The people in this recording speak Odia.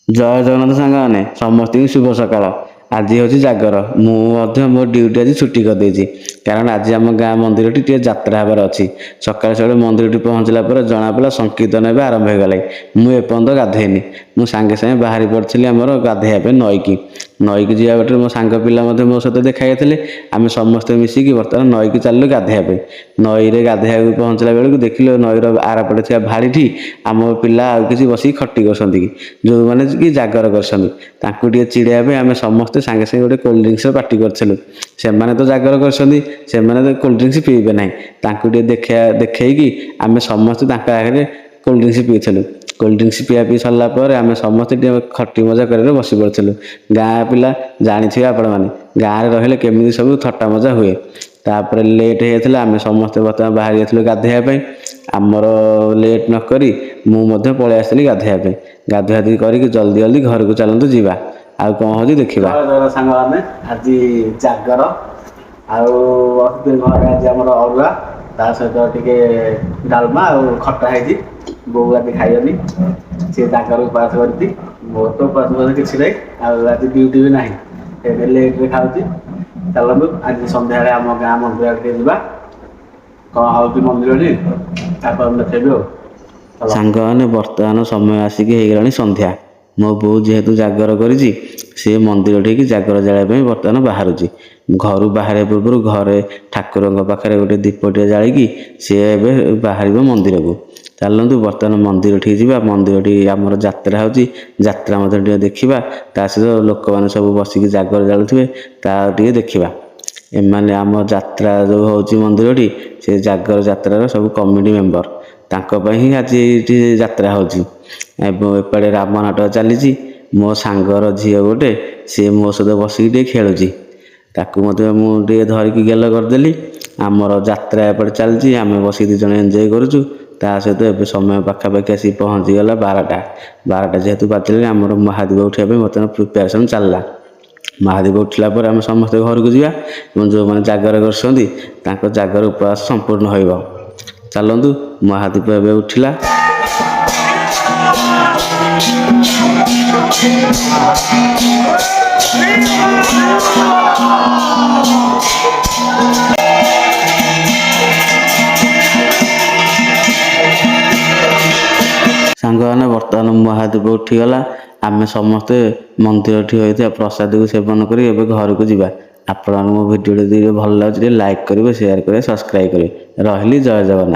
ଜୟ ଜଗନ୍ନାଥ ସାଙ୍ଗମାନେ ସମସ୍ତଙ୍କୁ ଶୁଭ ସକାଳ। ଆଜି ହେଉଛି ଜାଗର। ମୁଁ ମଧ୍ୟ ମୋ ଡ୍ୟୁଟି ଆଜି ଛୁଟି କରିଦେଇଛି, କାରଣ ଆଜି ଆମ ଗାଁ ମନ୍ଦିରଟି ଟିକେ ଯାତ୍ରା ହେବାର ଅଛି। ସକାଳୁ ସକାଳୁ ମନ୍ଦିରଟି ପହଞ୍ଚିଲା ପରେ ଜଣାପଡ଼ିଲା ସଂକୀର୍ତ୍ତନ ଏବେ ଆରମ୍ଭ ହୋଇଗଲାଣି। ମୁଁ ଏପର୍ଯ୍ୟନ୍ତ ଗାଧୋଇନି। ମୁଁ ସାଙ୍ଗେ ସାଙ୍ଗେ ବାହାରି ପଡ଼ିଥିଲି ଆମର ଗାଧୋଇବା ପାଇଁ ନଈକି। ନଈକି ଯିବା ବାଟରେ ମୋ ସାଙ୍ଗ ପିଲା ମଧ୍ୟ ମୋ ସହିତ ଦେଖା ଯାଇଥିଲେ। ଆମେ ସମସ୍ତେ ମିଶିକି ବର୍ତ୍ତମାନ ନଈକି ଚାଲିଲୁ ଗାଧୋଇବା ପାଇଁ। ନଈରେ ଗାଧୋଇବାକୁ ପହଞ୍ଚିଲା ବେଳକୁ ଦେଖିଲୁ ନଈର ଆରପଟେ ଥିବା ଭାଡ଼ିଠି ଆମ ପିଲା ଆଉ କିଛି ବସିକି ଖଟି କରୁଛନ୍ତି, ଯେଉଁମାନେ କି ଜାଗର କରିଛନ୍ତି। ତାଙ୍କୁ ଟିକେ ଚିଡ଼ାଇବା ପାଇଁ ଆମେ ସମସ୍ତେ ସାଙ୍ଗେ ସାଙ୍ଗେ ଗୋଟେ କୋଲ୍ଡ ଡ୍ରିଙ୍କସର ପାର୍ଟି କରିଥିଲୁ। ସେମାନେ ତ ଜାଗର କରିଛନ୍ତି, ସେମାନେ ତ କୋଲ୍ଡ ଡ୍ରିଙ୍କସ ପିଇବେ ନାହିଁ। ତାଙ୍କୁ ଟିକେ ଦେଖେଇକି ଆମେ ସମସ୍ତେ ତାଙ୍କ ଆଗରେ କୋଲ୍ଡ ଡ୍ରିଙ୍କସ ପିଇଥିଲୁ। କୋଲ୍ଡ ଡ୍ରିଙ୍କସ ପିଆ ପିଇ ସରିଲା ପରେ ଆମେ ସମସ୍ତେ ଟିକେ ଖଟି ମଜା କରିକି ବସି ପଡ଼ିଥିଲୁ। ଗାଁ ପିଲା ଜାଣିଥିବେ ଆପଣମାନେ, ଗାଁରେ ରହିଲେ କେମିତି ସବୁ ଥଟ୍ଟା ମଜା ହୁଏ। ତାପରେ ଲେଟ୍ ହେଇଯାଇଥିଲା, ଆମେ ସମସ୍ତେ ବର୍ତ୍ତମାନ ବାହାରି ଯାଇଥିଲୁ ଗାଧୋଇବା ପାଇଁ। ଆମର ଲେଟ୍ ନକରି ମୁଁ ମଧ୍ୟ ପଳେଇ ଆସିଥିଲି ଗାଧୋଇବା ପାଇଁ। ଗାଧୁଆଗାଧି କରିକି ଜଲ୍ଦି ଜଲ୍ଦି ଘରକୁ ଚାଲନ୍ତୁ ଯିବା। ଆଉ କ'ଣ ହେଉଛି ଦେଖିବା। ସାଙ୍ଗମାନେ ଆଜି ଜାଗର, ଆଉ ଘରେ ଆଜି ଆମର ଅରୁଆ, ତା ସହିତ ଟିକେ ଡାଲମା ଆଉ ଖଟା ହେଇଛି। ବୋଉ ଆଜି ଖାଇବନି, ସେ ଜାଗର ଉପାସ କରିଛି। ମୋର ତ ଉପାସ କିଛି ନାହିଁ, ଆଉ ଆଜି ଡ୍ୟୁଟି ବି ନାହିଁ, ଏବେ ଲେଟ୍ରେ ଖାଉଛି। ଚାଲନ୍ତୁ ଆଜି ସନ୍ଧ୍ୟାବେଳେ ଆମ ଗାଁ ମନ୍ଦିର ଆଡ଼େ ଟିକେ ଯିବା। କ'ଣ ହେଉଛି ମନ୍ଦିରଟି ଆପଣଙ୍କୁ ଦେଖେଇବି ଆଉ। ସାଙ୍ଗମାନେ ବର୍ତ୍ତମାନ ସମୟ ଆସିକି ହେଇଗଲାଣି ସନ୍ଧ୍ୟା। ମୋ ବୋଉ ଯେହେତୁ ଜାଗର କରିଛି, ସେ ମନ୍ଦିର ଠିକି ଜାଗର ଜାଳିବା ପାଇଁ ବର୍ତ୍ତମାନ ବାହାରୁଛି। ଘରୁ ବାହାରିବା ପୂର୍ବରୁ ଘରେ ଠାକୁରଙ୍କ ପାଖରେ ଗୋଟେ ଦୀପଟିଏ ଜାଳିକି ସିଏ ଏବେ ବାହାରିବ ମନ୍ଦିରକୁ। ଚାଲନ୍ତୁ ବର୍ତ୍ତମାନ ମନ୍ଦିରଠିକି ଯିବା। ମନ୍ଦିରଠି ଆମର ଯାତ୍ରା ହେଉଛି, ଯାତ୍ରା ମଧ୍ୟ ଟିକେ ଦେଖିବା। ତା ସହିତ ଲୋକମାନେ ସବୁ ବସିକି ଜାଗର ଜାଳୁଥିବେ, ତା ଟିକେ ଦେଖିବା। ଏମାନେ ଆମ ଯାତ୍ରା ଯେଉଁ ହେଉଛି ମନ୍ଦିରଟି, ସେ ଜାଗର ଯାତ୍ରାର ସବୁ କମିଟି ମେମ୍ବର। ତାଙ୍କ ପାଇଁ ହିଁ ଆଜି ଏଇଠି ଯାତ୍ରା ହେଉଛି। ଏବଂ ଏପଟେ ରାମ ନାଟକ ଚାଲିଛି। ମୋ ସାଙ୍ଗର ଝିଅ ଗୋଟେ, ସିଏ ମୋ ସହିତ ବସିକି ଟିକେ ଖେଳୁଛି। ତାକୁ ମଧ୍ୟ ମୁଁ ଟିକେ ଧରିକି ଗେଲ କରିଦେଲି। ଆମର ଯାତ୍ରା ଏପଟେ ଚାଲିଛି, ଆମେ ବସିକି ଦୁଇ ଜଣ ଏନ୍ଜୟ କରୁଛୁ। ତା ସହିତ ଏବେ ସମୟ ପାଖାପାଖି ଆସିକି ପହଞ୍ଚିଗଲା 12ଟା। 12ଟା ଯେହେତୁ ବାଜିଲାଣି, ଆମର ମହାଦୀପ ଉଠିବା ପାଇଁ ବର୍ତ୍ତମାନ ପ୍ରିପାରେସନ୍ ଚାଲିଲା। ମହାଦୀପ ଉଠିଲା ପରେ ଆମେ ସମସ୍ତେ ଘରକୁ ଯିବା ଏବଂ ଯେଉଁମାନେ ଜାଗର କରିଛନ୍ତି ତାଙ୍କ ଜାଗର ଉପବାସ ସମ୍ପୂର୍ଣ୍ଣ ହୋଇବ। ଚାଲନ୍ତୁ, ମହାଦୀପ ଏବେ ଉଠିଲା। ସାଙ୍ଗମାନେ ବର୍ତ୍ତମାନ ମହାଦୀପ ଉଠିଗଲା। ଆମେ ସମସ୍ତେ ମନ୍ଦିରଠି ହୋଇଥିବା ପ୍ରସାଦକୁ ସେବନ କରି ଏବେ ଘରକୁ ଯିବା। ଆପଣମାନଙ୍କୁ ମୋ ଭିଡ଼ିଓଟି ଯଦି ଭଲ ଲାଗୁଛି ଟିକେ ଲାଇକ୍ କରିବେ, ସେୟାର କରିବେ, ସବସ୍କ୍ରାଇବ୍ କରିବେ। ରହିଲି, ଜୟ ଜଗନ୍ନାଥ।